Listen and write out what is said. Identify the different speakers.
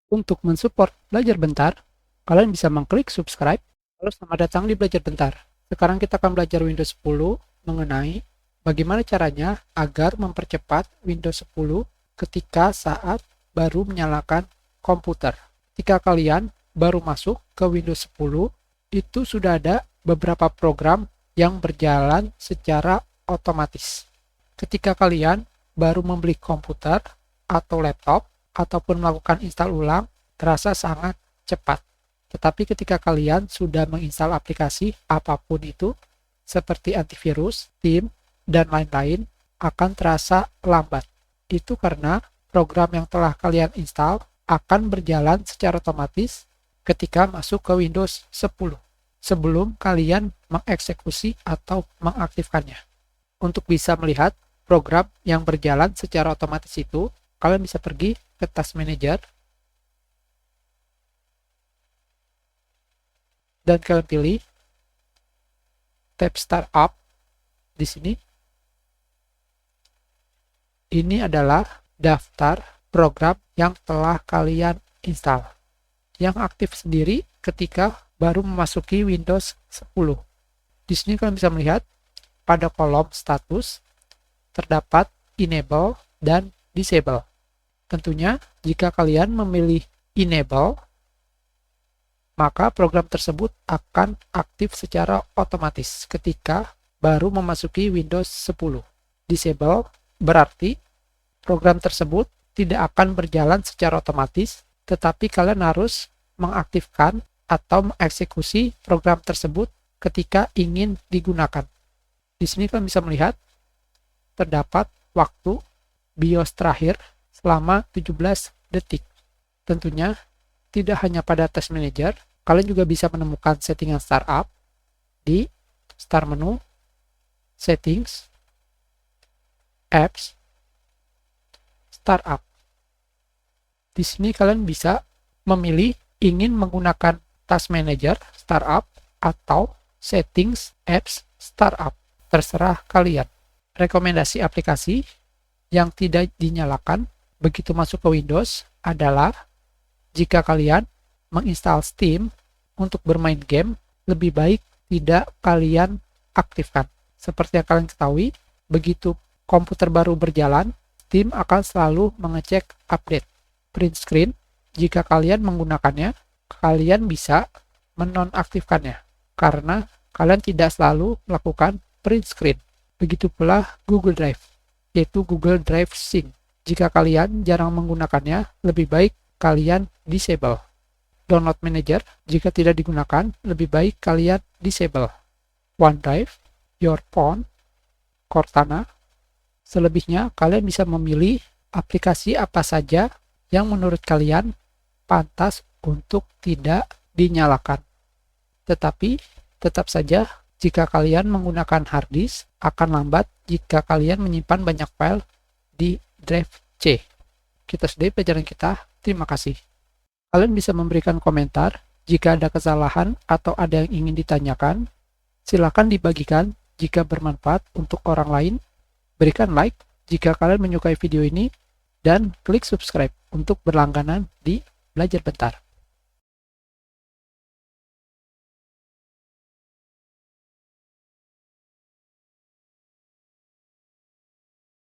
Speaker 1: Untuk mensupport Belajar Bentar, kalian bisa mengklik subscribe. Halo, selamat datang di Belajar Bentar. Sekarang kita akan belajar Windows 10 mengenai bagaimana caranya agar mempercepat Windows 10 ketika saat baru menyalakan komputer. Jika kalian baru masuk ke Windows 10, itu sudah ada beberapa program yang berjalan secara otomatis. Ketika kalian baru membeli komputer atau laptop, ataupun melakukan install ulang, terasa sangat cepat. Tetapi ketika kalian sudah menginstal aplikasi apapun itu, seperti antivirus, Steam, dan lain-lain, akan terasa lambat. Itu karena program yang telah kalian install akan berjalan secara otomatis ketika masuk ke Windows 10, sebelum kalian mengeksekusi atau mengaktifkannya. Untuk bisa melihat program yang berjalan secara otomatis itu, kalian bisa pergi ke Task Manager dan kalian pilih tab Startup di sini. Ini adalah daftar program yang telah kalian install, yang aktif sendiri ketika baru memasuki Windows 10. Di sini kalian bisa melihat pada kolom status terdapat enable dan disable. Tentunya, jika kalian memilih enable, maka program tersebut akan aktif secara otomatis ketika baru memasuki Windows 10. Disable berarti program tersebut tidak akan berjalan secara otomatis, tetapi kalian harus mengaktifkan atau mengeksekusi program tersebut ketika ingin digunakan. Di sini kalian bisa melihat terdapat waktu BIOS terakhir selama 17 detik. Tentunya, tidak hanya pada Task Manager, kalian juga bisa menemukan settingan startup di Start Menu, Settings, Apps, Startup. Di sini kalian bisa memilih ingin menggunakan Task Manager, Startup, atau Settings, Apps, Startup. Terserah kalian. Rekomendasi aplikasi yang tidak dinyalakan begitu masuk ke Windows adalah jika kalian menginstal Steam untuk bermain game, lebih baik tidak kalian aktifkan. Seperti yang kalian ketahui, begitu komputer baru berjalan, Steam akan selalu mengecek update. Print screen, jika kalian menggunakannya, kalian bisa menonaktifkannya karena kalian tidak selalu melakukan print screen. Begitu pula Google Drive, yaitu Google Drive Sync. Jika kalian jarang menggunakannya, lebih baik kalian disable. Download Manager, jika tidak digunakan, lebih baik kalian disable. OneDrive, Your Phone, Cortana. Selebihnya, kalian bisa memilih aplikasi apa saja yang menurut kalian pantas untuk tidak dinyalakan. Tetapi, tetap saja, jika kalian menggunakan hard disk, akan lambat jika kalian menyimpan banyak file di drive C. Kita sudahi pelajaran kita. Terima kasih. Kalian bisa memberikan komentar jika ada kesalahan atau ada yang ingin ditanyakan. Silakan dibagikan jika bermanfaat untuk orang lain. Berikan like jika kalian menyukai video ini dan klik subscribe untuk berlangganan di Belajar Bentar.